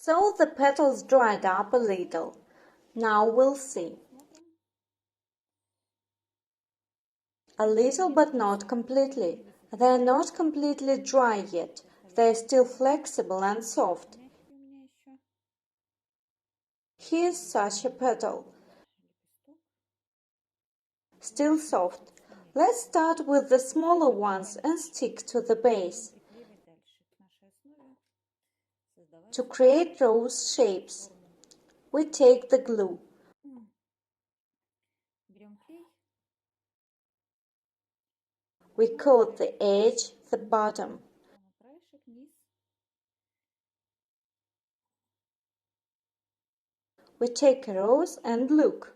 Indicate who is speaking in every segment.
Speaker 1: So the petals dried up a little. Now we'll see. A little, but not completely. They're not completely dry yet. They're still flexible and soft. Here's such a petal. Still soft. Let's start with the smaller ones and stick to the base. To create rose shapes, we take the glue. We coat the edge, the bottom. We take a rose and look.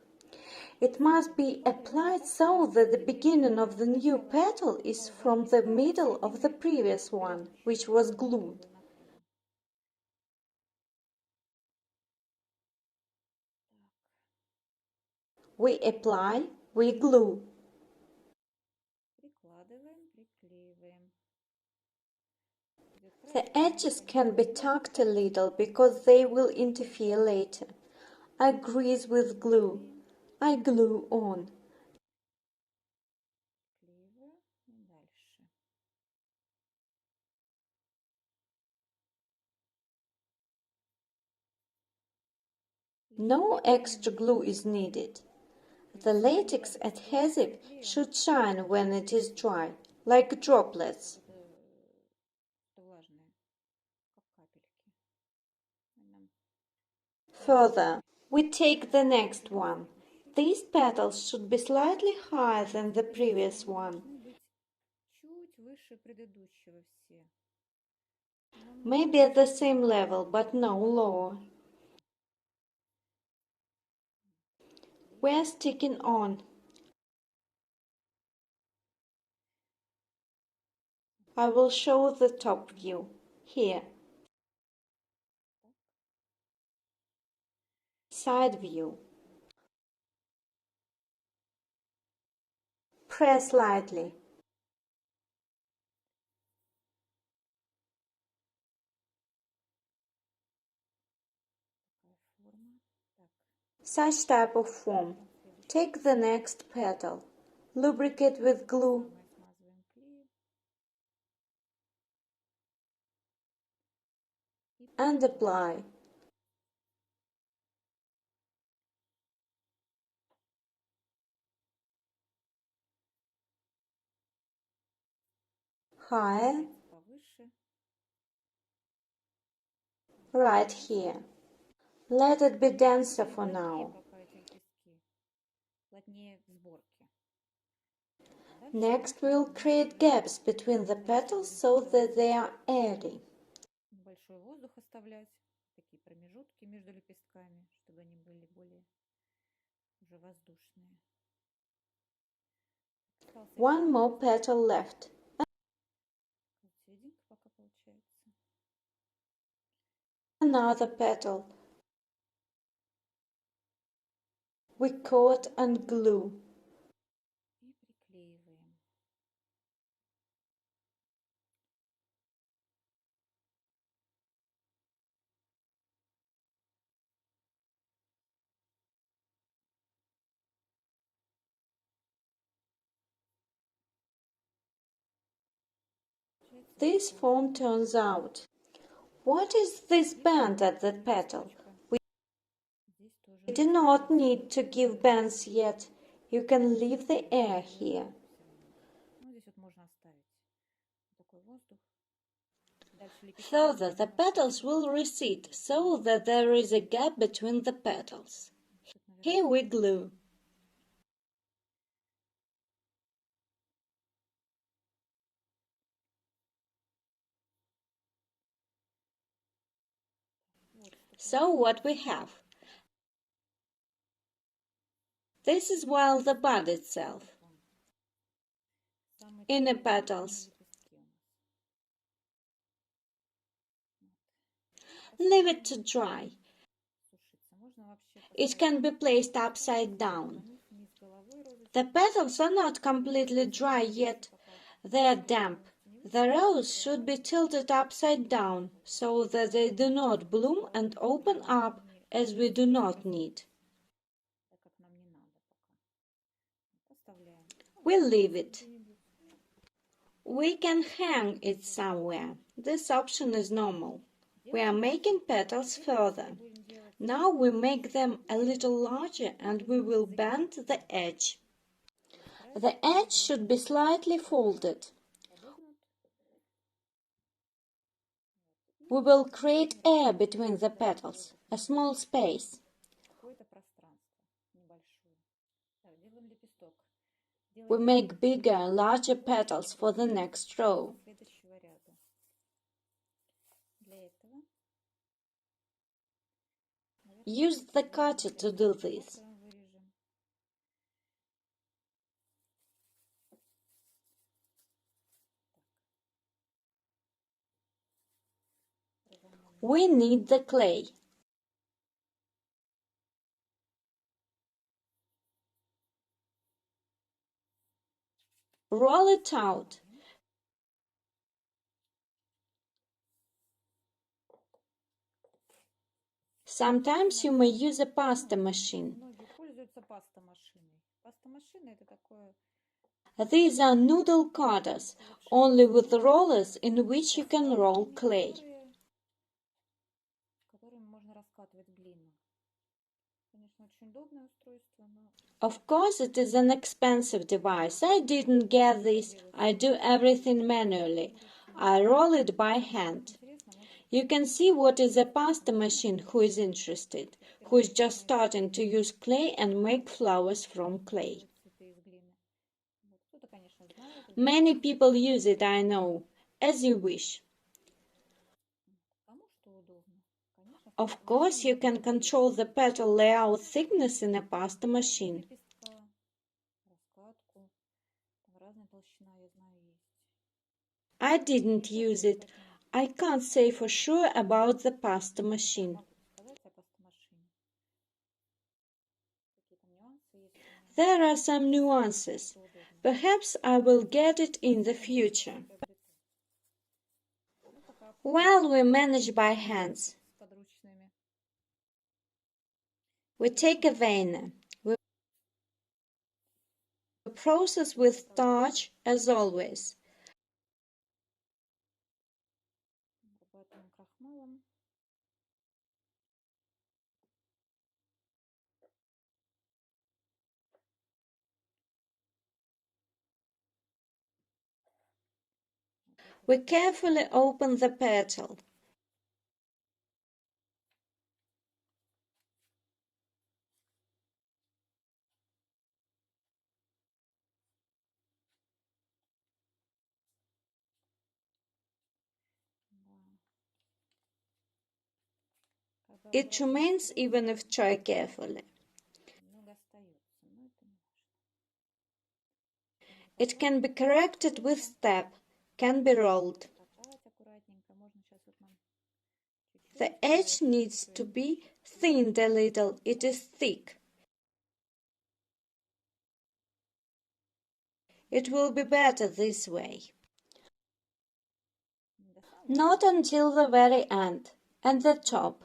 Speaker 1: It must be applied so that the beginning of the new petal is from the middle of the previous one, which was glued. We apply, we glue. The edges can be tucked a little because they will interfere later. I grease with glue. I glue on. No extra glue is needed. The latex adhesive should shine when it is dry, like droplets. Further, we take the next one. These petals should be slightly higher than the previous one. Maybe at the same level, but no lower. We're sticking on. I will show the top view. Here. Side view. Press lightly. Such type of form. Take the next petal. Lubricate with glue. And apply. Higher. Right here. Let it be denser for now. Next, we'll create gaps between the petals so that they are airy. One more petal left. Another petal. We coat and glue. This form turns out. What is this band at the petal? We do not need to give bands yet. You can leave the air here. Further, the petals will recede so that there is a gap between the petals. Here we glue. So what we have? This is while the bud itself. Inner petals. Leave it to dry. It can be placed upside down. The petals are not completely dry yet. They are damp. The rose should be tilted upside down so that they do not bloom and open up as we do not need. We leave it. We can hang it somewhere. This option is normal. We are making petals further. Now we make them a little larger and we will bend the edge. The edge should be slightly folded. We will create air between the petals, a small space. We make bigger, larger petals for the next row. Use the cutter to do this. We need the clay. Roll it out. Sometimes you may use a pasta machine. These are noodle cutters, only with rollers in which you can roll clay. Of course, it is an expensive device. I didn't get this. I do everything manually. I roll it by hand. You can see what is a pasta machine who is interested, who is just starting to use clay and make flowers from clay. Many people use it, I know, as you wish. Of course, you can control the petal layout thickness in a pasta machine. I didn't use it. I can't say for sure about the pasta machine. There are some nuances. Perhaps I will get it in the future. While we manage by hands, we take a vein. We process with starch as always. We carefully open the petal. It remains even if tried carefully. It can be corrected with step, can be rolled. The edge needs to be thinned a little, it is thick. It will be better this way. Not until the very end, and the top.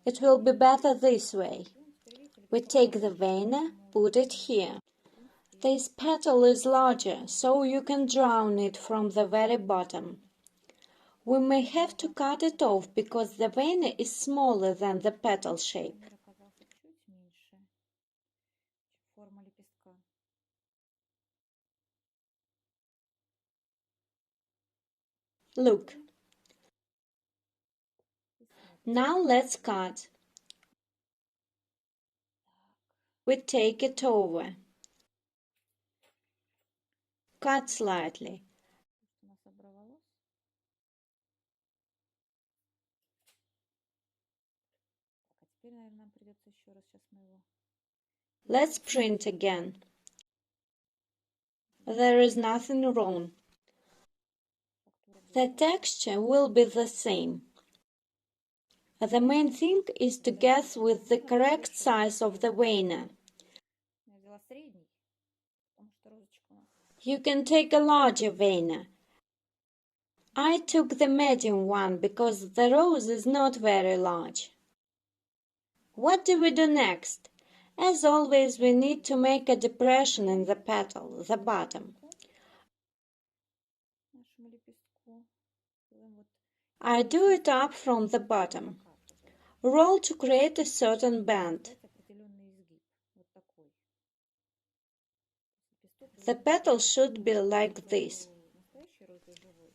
Speaker 1: It will be better this way. We take the vein, put it here. This petal is larger, so you can drown it from the very bottom. We may have to cut it off because the vein is smaller than the petal shape. Look. Now let's cut. We take it over. Cut slightly. Let's print again. There is nothing wrong. The texture will be the same. The main thing is to guess with the correct size of the vein. You can take a larger vane. I took the medium one because the rose is not very large. What do we do next? As always, we need to make a depression in the petal, the bottom. I do it up from the bottom. Roll to create a certain bend. The petal should be like this.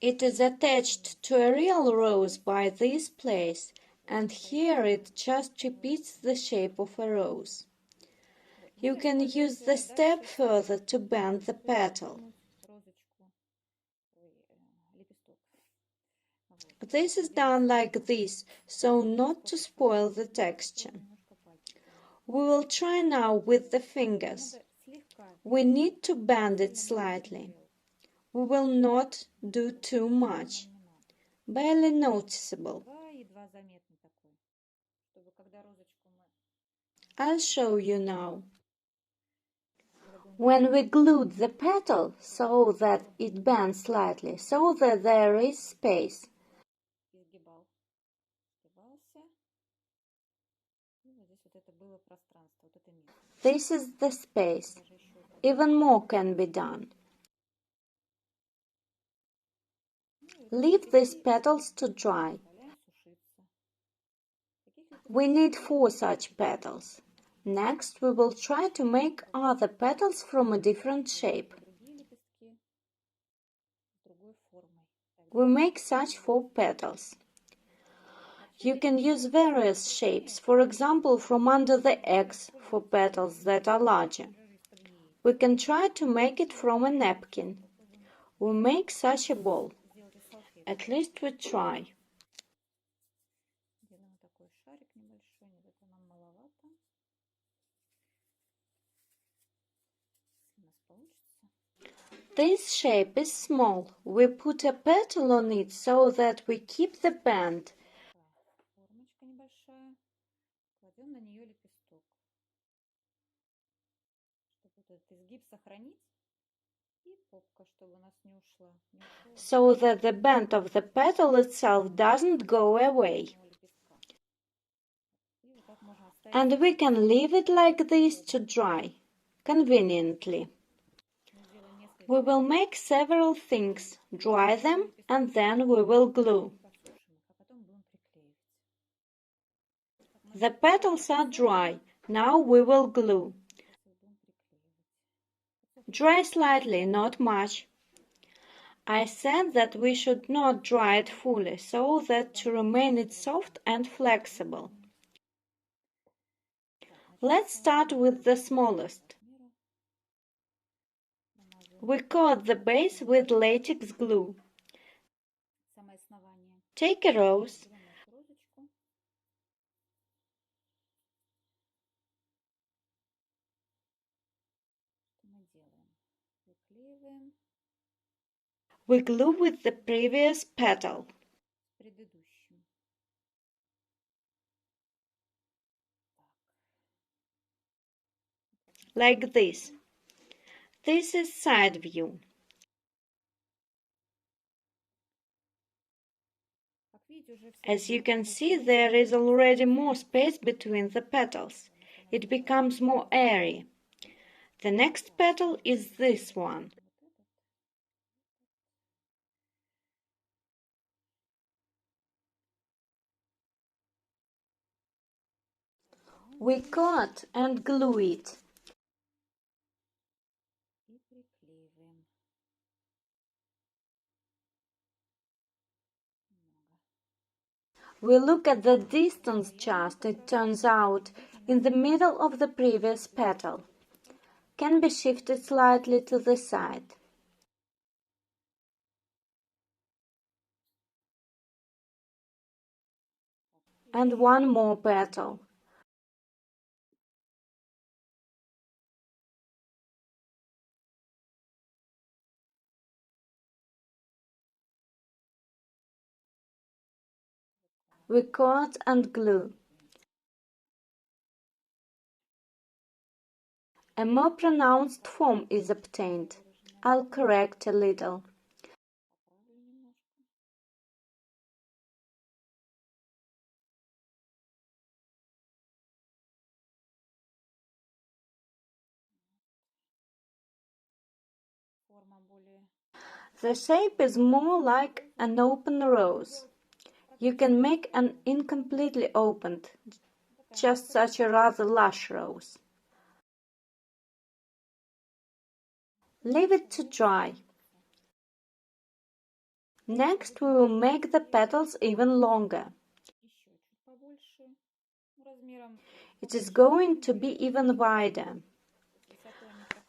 Speaker 1: It is attached to a real rose by this place, and here it just repeats the shape of a rose. You can use the step further to bend the petal. This is done like this, so not to spoil the texture. We will try now with the fingers. We need to bend it slightly. We will not do too much. Barely noticeable. I'll show you now. When we glued the petal so that it bends slightly, so that there is space. This is the space. Even more can be done. Leave these petals to dry. We need 4 such petals. Next, we will try to make other petals from a different shape. We make such 4 petals. You can use various shapes, for example, from under the X for petals that are larger. We can try to make it from a napkin. We make such a ball. At least we try. This shape is small. We put a petal on it so that we keep the bend. So that the bend of the petal itself doesn't go away. And we can leave it like this to dry, conveniently. We will make several things, dry them, and then we will glue. The petals are dry. Now we will glue. Dry slightly, not much. I said that we should not dry it fully, so that to remain it soft and flexible. Let's start with the smallest. We coat the base with latex glue. Take a rose. We glue with the previous petal. Like this. This is side view. As you can see, there is already more space between the petals. It becomes more airy. The next petal is this one. We cut and glue it. We look at the distance chart. It turns out in the middle of the previous petal. Can be shifted slightly to the side. And one more petal. We cut and glue. A more pronounced form is obtained. I'll correct a little. The shape is more like an open rose. You can make an incompletely opened, just such a rather lush rose. Leave it to dry. Next, we will make the petals even longer. It is going to be even wider.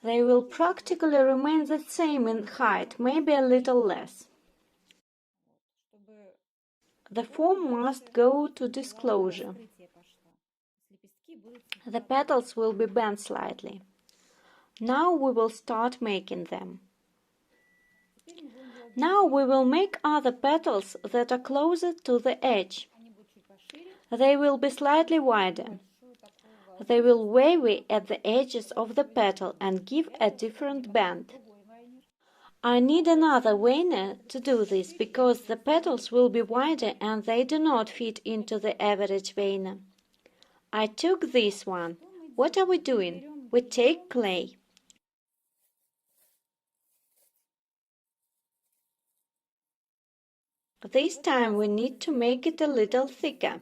Speaker 1: They will practically remain the same in height, maybe a little less. The form must go to disclosure. The petals will be bent slightly. Now we will start making them. Now we will make other petals that are closer to the edge. They will be slightly wider. They will wavy at the edges of the petal and give a different bend. I need another veiner to do this because the petals will be wider and they do not fit into the average veiner. I took this one. What are we doing? We take clay. This time we need to make it a little thicker.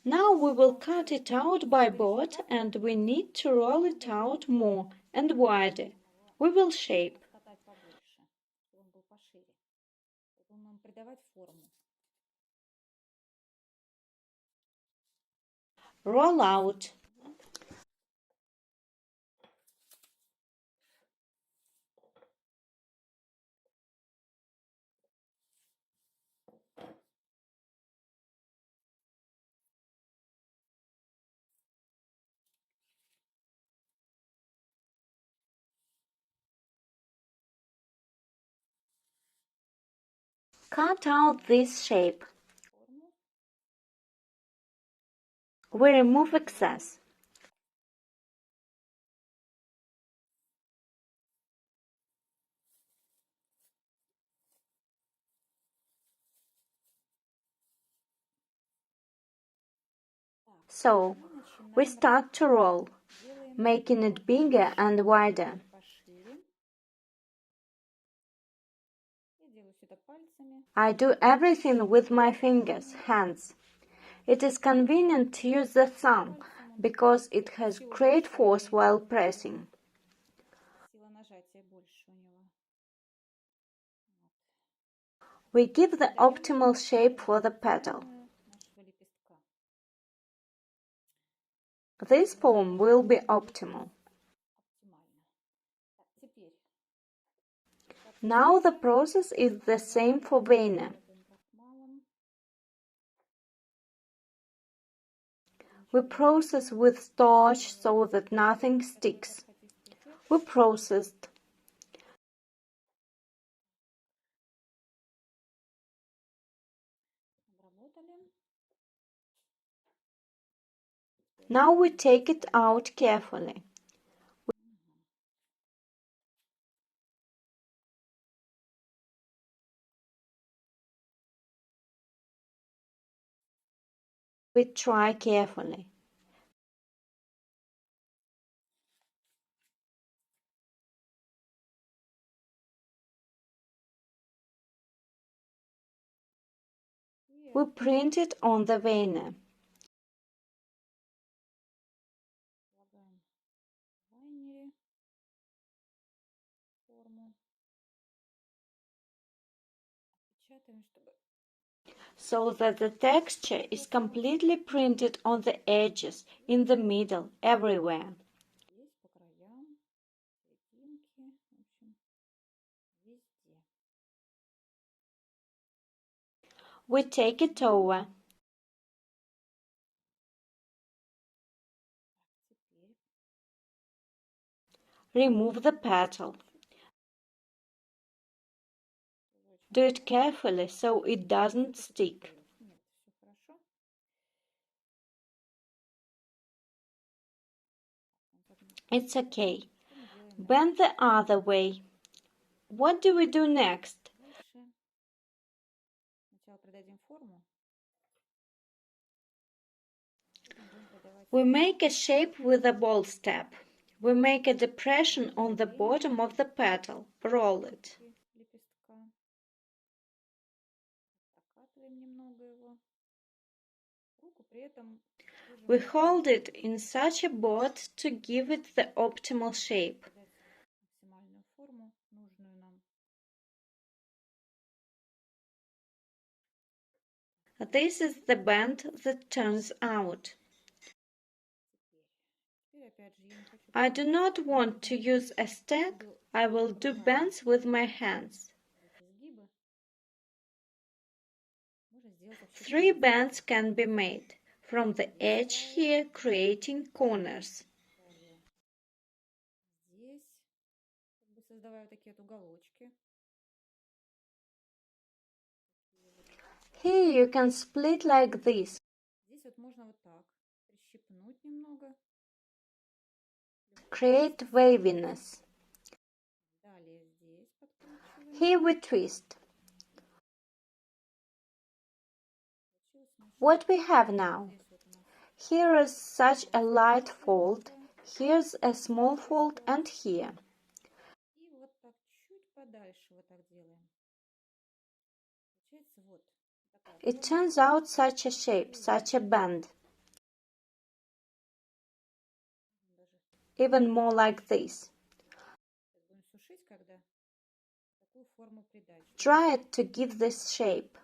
Speaker 1: Now we will cut it out by board and we need to roll it out more and wider. We will shape. Roll out. Cut out this shape. We remove excess. So, we start to roll, making it bigger and wider. I do everything with my fingers, hands. It is convenient to use the thumb because it has great force while pressing. We give the optimal shape for the petal. This form will be optimal. Now the process is the same for veiner. We process with starch so that nothing sticks. We processed. Now we take it out carefully. We try carefully. We print it on the veiner. So that the texture is completely printed on the edges, in the middle, everywhere. We take it over. Remove the petal. Do it carefully so it doesn't stick. It's okay. Bend the other way. What do we do next? We make a shape with a ball step. We make a depression on the bottom of the petal. Roll it. We hold it in such a boat to give it the optimal shape. This is the band that turns out. I do not want to use a stack. I will do bends with my hands. 3 bends can be made from the edge here, creating corners. Here you can split like this. Create waviness. Here we twist. What we have now? Here is such a light fold, here's a small fold, and here. It turns out such a shape, such a bend. Even more like this. Dry it to give this shape.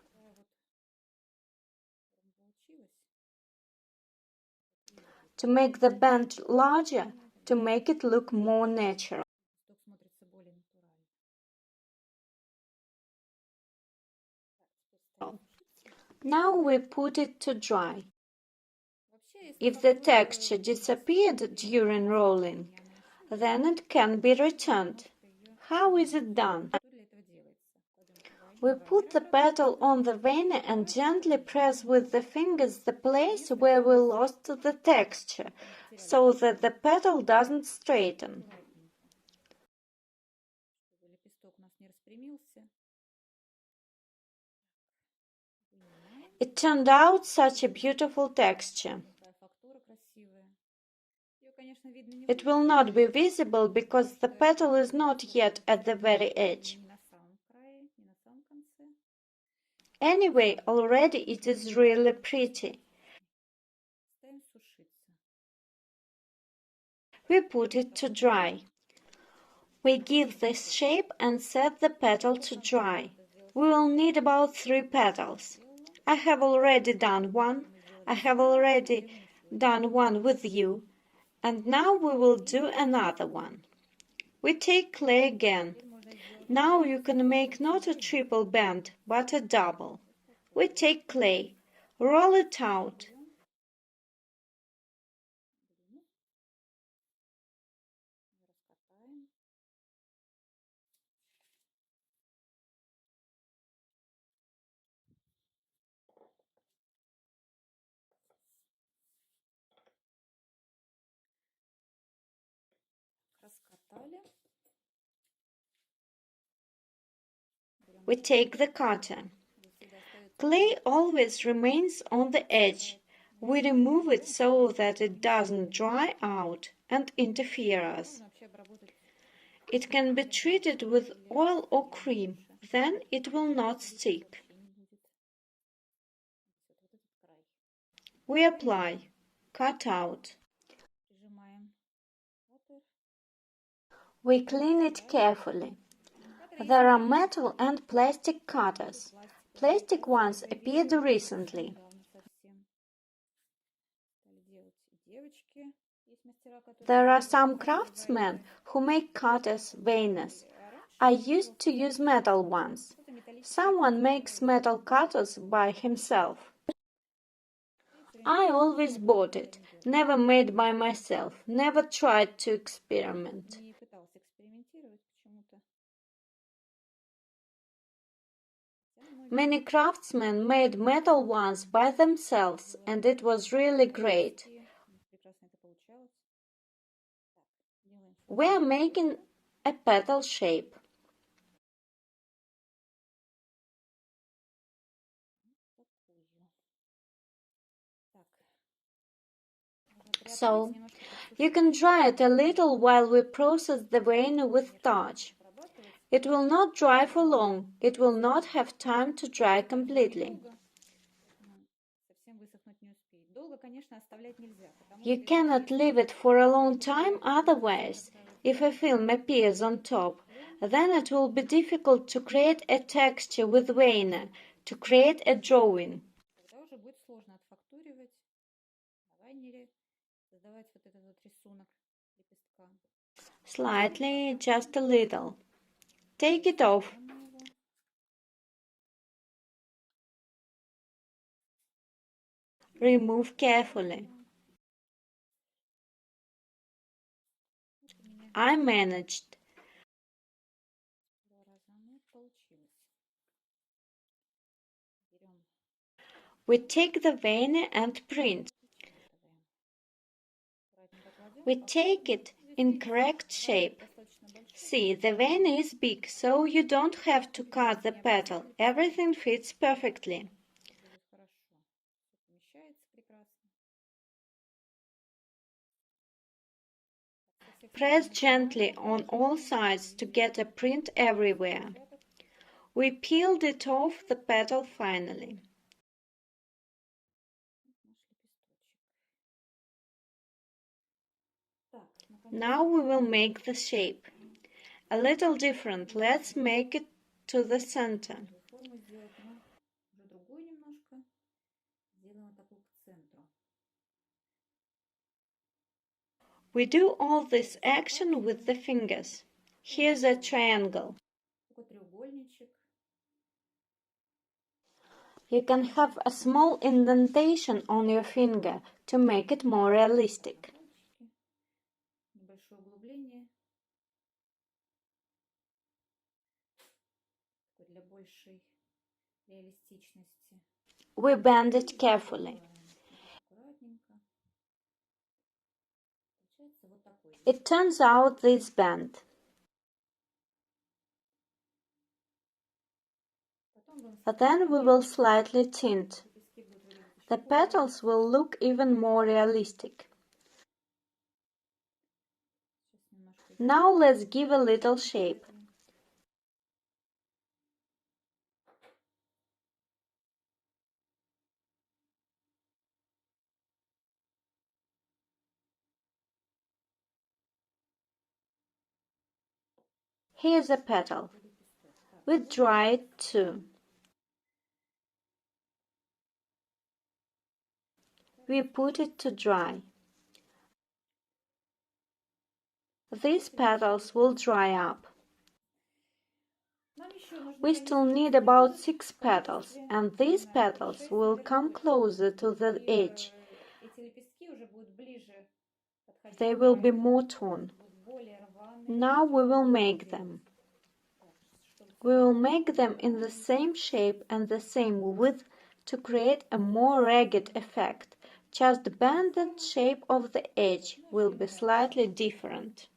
Speaker 1: To make the bend larger, to make it look more natural. Now we put it to dry. If the texture disappeared during rolling, then it can be returned. How is it done? We put the petal on the vein and gently press with the fingers the place where we lost the texture, so that the petal doesn't straighten. It turned out such a beautiful texture. It will not be visible because the petal is not yet at the very edge. Anyway, already it is really pretty. We put it to dry. We give this shape and set the petal to dry. We will need about 3 petals. I have already done one. I have already done one with you. And now we will do another one. We take clay again. Now you can make not a triple bend, but a double. We take clay, roll it out. We take the cutter. Clay always remains on the edge. We remove it so that it doesn't dry out and interfere us. It can be treated with oil or cream, then it will not stick. We apply, cut out. We clean it carefully. There are metal and plastic cutters. Plastic ones appeared recently. There are some craftsmen who make cutters veiners. I used to use metal ones. Someone makes metal cutters by himself. I always bought it, never made by myself, never tried to experiment. Many craftsmen made metal ones by themselves, and it was really great. We are making a petal shape. So, you can dry it a little while we process the vein with touch. It will not dry for long, it will not have time to dry completely. You cannot leave it for a long time, otherwise, if a film appears on top, then it will be difficult to create a texture with vein, to create a drawing. Slightly, just a little. Take it off. Remove carefully. I managed. We take the vein and print. We take it in correct shape. See, the vein is big, so you don't have to cut the petal. Everything fits perfectly. Press gently on all sides to get a print everywhere. We peeled it off the petal finally. Now we will make the shape. A little different. Let's make it to the center. We do all this action with the fingers. Here's a triangle. You can have a small indentation on your finger to make it more realistic. We bend it carefully. It turns out this bend. Then we will slightly tint. The petals will look even more realistic. Now let's give a little shape. Here's a petal. We dry it too. We put it to dry. These petals will dry up. We still need about 6 petals, and these petals will come closer to the edge. They will be more torn. Now we will make them. We will make them in the same shape and the same width to create a more ragged effect. Just the bend and shape of the edge will be slightly different.